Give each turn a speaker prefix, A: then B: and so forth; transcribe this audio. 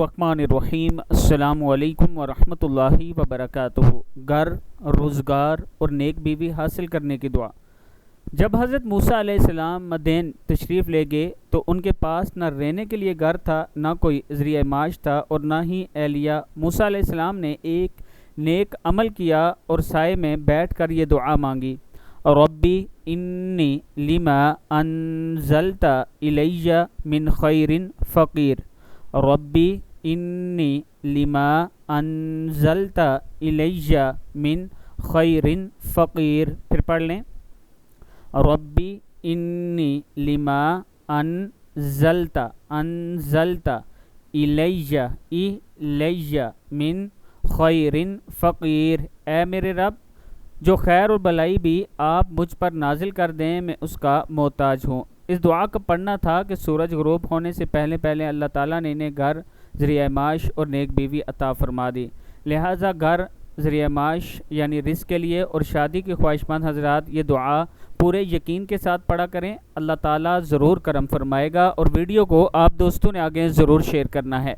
A: बिस्मिल्लाहिर्रहमानिर्रहीम। अस्सलामु अलैकुम वरहमतुल्लाहि वबरकातुहू। घर, रोज़गार और नेक बीवी हासिल करने की दुआ। जब हज़रत मूसा अलैहिस्सलाम मदीन तशरीफ़ ले गए तो उनके पास न रहने के लिए घर था, न कोई ज़रिया माश था और न ही एहलिया। मूसा अलैहिस्सलाम ने एक नेक अमल किया और साए में बैठ कर ये दुआ मांगी, रब्बी इन्नी लिमा अनज़लता इलैया मिन खैरिन फ़कीर। रब्बी इन्नी लिमा अनज़लता इलैया मिन खैरिन फ़कीर। फिर पढ़ लें, रब्बी इन्नी लिमा अनज़लता इलैया मिन खैरिन फ़कीर। ए मेरे रब, जो खैर और भलाई भी आप मुझ पर नाजिल कर दें, मैं उसका मोहताज हूँ। इस दुआ का पढ़ना था कि सूरज ग़ुरूब होने से पहले पहले अल्लाह ताला ने इन्हें घर, ज़रिया माश और नेक बीवी अता फ़रमा दी। लिहाजा घर, ज़रिया माश यानी रिज़्क़ के लिए और शादी की ख्वाहिशमंद हज़रात ये दुआ पूरे यकीन के साथ पढ़ा करें। अल्लाह ताला ज़रूर करम फरमाएगा। और वीडियो को आप दोस्तों ने आगे ज़रूर शेयर करना है।